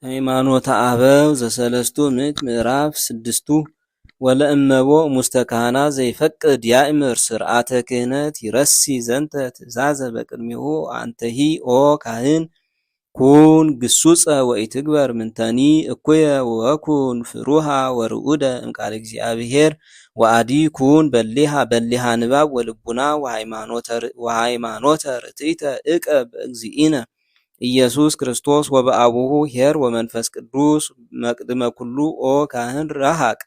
ሃይማኖተ አበው ዘሰለስቱ ምዕት ምዕራፍ 6 ወለእመቦ ሙስተካህና ዘይፈቅድ ያእምር ስርዓተ ክህነት ይረሲ ዘንተ ትእዛዘ በቅድሚሁ አንተሂ ኦ ካህን ኩን ግሱጸ ወኢትግበር ምንተኒ እኩየ ወኩን ፍሩሃ ወርዑደ እምቃለ እግዚአብሔር ወአዲ ኩን በሊሃ ንባብ ወልቡና ወሃይማኖተ ርትዕተ እቀብ እግዚእነ ኢየሱስ ክርስቶስ ወበአቡሁ ኄር ወመንፈስ ቅዱስ መቅድመ ኩሉ ኦ ካህን ረሃቅ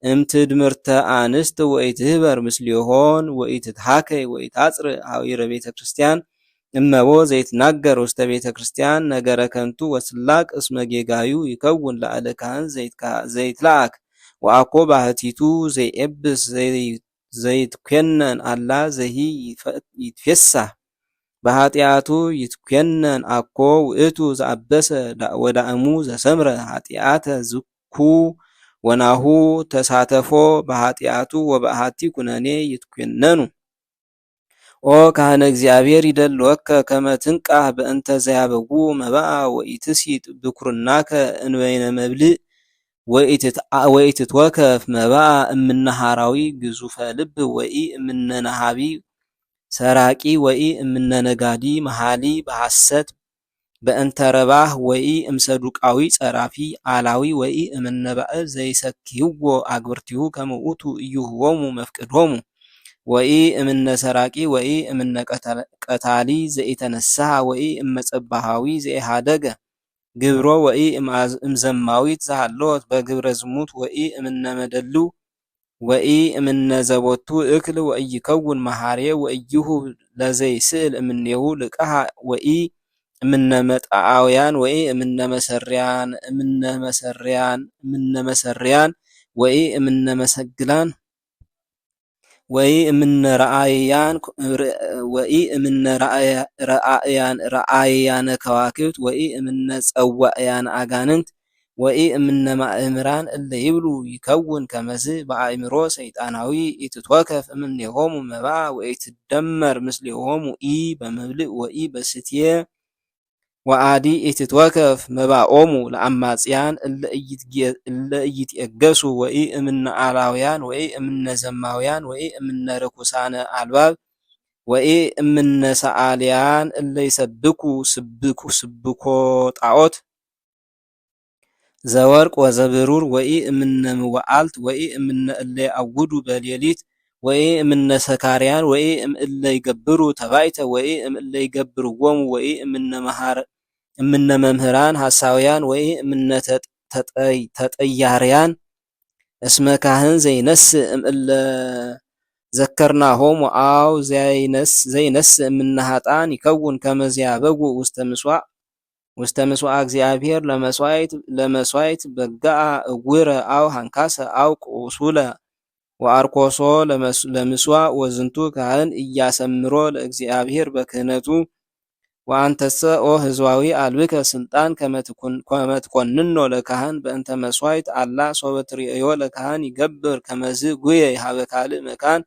እምትድምርተ አንስት ወኢትህበር ምስሊሆን ወኢትትሃከይ ወኢታጽር ሐዊረ ቤተ ክርስቲያን እመቦ ዘይትናገር ውስተ ቤተ ክርስቲያን ነገረ ከንቱ ወስላቅ እስመ ጌጋዩ ይከውን ለአለ ካህን ዘይትላአክ ወአኮ ባህቲቱ ዘይኤብስ ዘይትኮነን አላ ዘሂ ይትፌሳህ በኃጢአቱ ይትኮነን አኮ ውእቱ ዘአበሰ ወዳእሙ ዘሰምረ ኃጢአተ ዝኩ ወናሁ ተሳተፎ በኃጢአቱ ወበአሐቲ ኩነኔ ይትኮነኑ። ኦ ካህነ እግዚአብሔር ይደልወከ ከመ ትንቃህ በእንተ ዘያበጉ መባአ ወኢትሲጥ ብኩርናከ እንበይነ መብልዕ ወኢትትወከፍ መባአ እምነሃራዊ ግዙፈ ልብ ወኢ እምነነሃቢ ሰራቂ ወኢ እምነነጋዲ መሃሊ በሐሰት በእንተ ረባህ ወኢ እምሰዱቃዊ ጸራፊ አላዊ ወኢ እምነበእ ዘይሰክህዎ አግብርቲሁ ከመ ውእቱ ኢይሁቦሙ መፍቅዶሙ ወኢ እምነ ሰራቂ ወኢ እምነ ቀታሊ ዘኢተነስሐ ወኢ እመጸባሃዊ ዘኢሃደገ ግብሮ ወኢ እምዘማዊት ዘሃለወት በግብረ ዝሙት ወኢ እምነ መደልው ወኢ እምነ ዘቦቱ እክል ወኢይከውን መሐርየ ወኢይሁ ለዘይስእል እምኔሁ ልቅሃ ወኢ እምነ መጣአውያን ወኢ እምነ መሰሪያን ወኢ እምነ መሰግላን ወኢ እምነ ረአያን ከዋክብት ወኢ እምነ ጸዋእያን አጋንንት ወኢ እምነ ማእምራን እለ ይብሉ ይከውን ከመዝ በአእምሮ ሰይጣናዊ ኢትትወከፍ እምኔሆሙ መባአ ወኢትደመር ምስሌሆሙ ኢ በመብልዕ ወኢ በስትየ ወአዲ ኢትትወከፍ መባኦሙ ለአማጽያን እለ ኢይትኤገሱ ወኢ እምነ አላውያን ወኢ እምነ ዘማውያን ወኢ እምነ ርኩሳነ አልባብ ወኢ እምነ ሰአልያን እለ ይሰብኩ ስብኮ ጣዖት ዘወርቅ ወዘብሩር ወኢ እምነ ምዋአልት ወኢ እምነ እለ ይአውዱ በሌሊት ወኢ እምነ ሰካርያን ወኢ እምእለ ይገብሩ ተባይተ ወኢ እምእለ ይገብርዎሙ ወኢ እምነ መምህራን ሐሳውያን ወኢ እምነ ተጠያርያን እስመ ካህን ዘይነስእ እምእለ ዘከርናሆሙ አው ዘይነስእ እምነ ኃጥአን ይከውን ከመ ዘያበጉ ውስተ ምስዋዕ እግዚአብሔር ለመስዋዕት በጋአ እውረ አው ሃንካሰ አው ቁሱለ ወአርኮሶ ለምስዋዕ ወዝንቱ ካህን እያሰምሮ ለእግዚአብሔር በክህነቱ ወአንተሰ ኦ ህዝባዊ አልብከ ስልጣን ከመ ትኮንኖ ለካህን በእንተ መስዋዕት አላ ሶበ ትርእዮ ለካህን ይገብር ከመዝ ጉየ ሀበ ካልእ መካን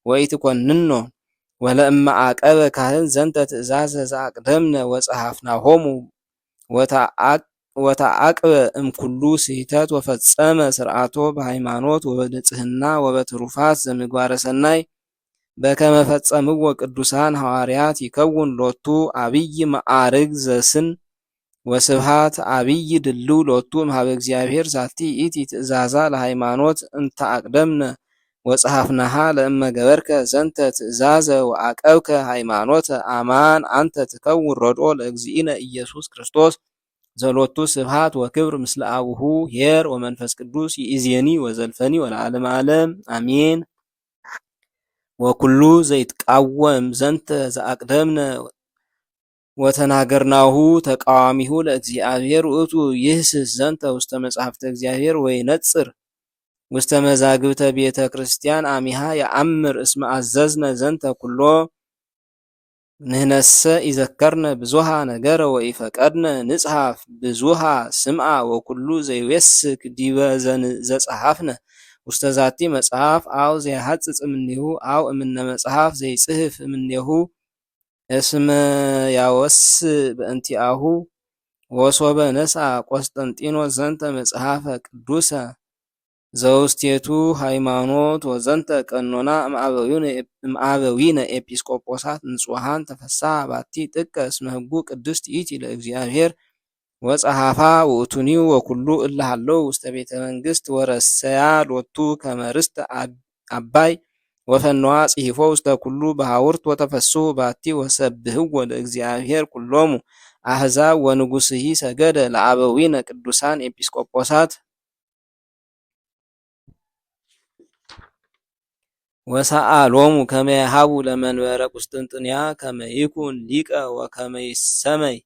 ወኢትኮንኖ ወለእመ አቀበ ካህን ዘንተ ትእዛዘ ዘአቅደምነ ወጸሐፍናሆሙ ወተአቅበ እምኩሉ ስሕተት ወፈጸመ ስርዓቶ በሃይማኖት ወበንጽህና ወበትሩፋት ዘምግባረ ሰናይ በከመ ፈጸምዎ ቅዱሳን ሐዋርያት ይከውን ሎቱ አብይ መዓርግ ዘስን ወስብሃት አብይ ድልው ሎቱ እምኀበ እግዚአብሔር ዛቲ ኢቲ ትእዛዛ ለሃይማኖት እንተ አቅደምነ ወጸሐፍናሃ ለእመ ገበርከ ዘንተ ትእዛዘ ወአቀብከ ሃይማኖተ አማን አንተ ትከውን ረድኦ ለእግዚእነ ኢየሱስ ክርስቶስ ዘሎቱ ስብሃት ወክብር ምስለ አቡሁ ኄር ወመንፈስ ቅዱስ ይእዜኒ ወዘልፈኒ ወለዓለመ ዓለም አሜን። ወኩሉ ዘይትቃወም ዘንተ ዘአቅደምነ ወተናገርናሁ ተቃዋሚሁ ለእግዚአብሔር ውእቱ ይህስስ ዘንተ ውስተ መጽሐፍተ እግዚአብሔር ወይነጽር ውስተ መዛግብተ ቤተ ክርስቲያን አሚሃ የአምር እስመ አዘዝነ ዘንተ ኩሎ ንህነሰ ይዘከርነ ብዙሃ ነገረ ወኢፈቀድነ ንጽሐፍ ብዙሃ ስምዓ ወኩሉ ዘይዌስክ ዲበ ዘጸሐፍነ ውስተ ዛቲ መጽሐፍ አው ዘይሐጽጽ እምኔሁ አው እምነ መጽሐፍ ዘይጽሕፍ እምኔሁ እስመ ያወስእ በእንቲአሁ ወሶበ ነስአ ቆስጠንጢኖስ ዘንተ መጽሐፈ ቅዱሰ ዘውስቴቱ ሃይማኖት ወዘንተ ቀኖና እምአበዊነ ኤጲስቆጶሳት ንጹሐን ተፈስሐ ባቲ ጥቀ እስመ ሕጉ ቅድስት ይእቲ ለእግዚአብሔር ወጸሐፋ ውእቱኒ ወኩሉ እለ ሀለው ውስተ ቤተ መንግሥት ወረሰያ ሎቱ ከመ ርስተ አባይ ወፈነዋ ጽሒፎ ውስተ ኩሉ በሐውርት ወተፈስሑ ባቲ ወሰብህዎ ለእግዚአብሔር ኩሎሙ አሕዛብ ወንጉሥሂ ሰገደ ለአበዊነ ቅዱሳን ኤጲስቆጶሳት ወሰአሎሙ ከመ የሃቡ ለመንበረ ቁስጥንጥንያ ከመ ይኩን ሊቀ ወከመ ይሰመይ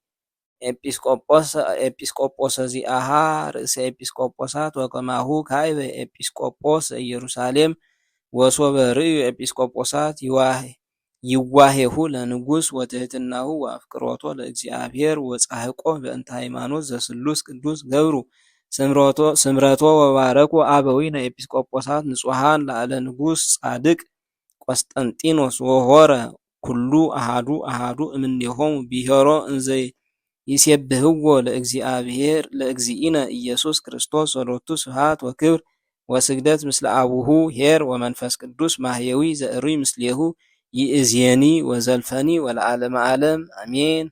ኤጲስቆጶስ ዚአሃ ርእሰ ኤጲስቆጶሳት ወከማሁ ካዕበ ኤጲስቆጶስ ኢየሩሳሌም ወሶበ ርእዩ ኤጲስቆጶሳት ይዋሄሁ ለንጉሥ ወትሕትናሁ ወአፍቅሮቶ ለእግዚአብሔር ወጻሕቆ በእንተ ሃይማኖት ዘስሉስ ቅዱስ ገብሩ ስምረቶ ወባረኩ አበዊነ ኤጲስቆጶሳት ንጹሐን ላዕለ ንጉሥ ጻድቅ ቆስጠንጢኖስ ወሆረ ኩሉ አሃዱ እምኔሆሙ ቢሄሮ እንዘ ይሴብህዎ ለእግዚአብሔር ለእግዚእነ ኢየሱስ ክርስቶስ ወሎቱ ስብሐት ወክብር ወስግደት ምስለ አቡሁ ኄር ወመንፈስ ቅዱስ ማህየዊ ዘዕሩይ ምስሌሁ ይእዜኒ ወዘልፈኒ ወለዓለመ ዓለም አሜን።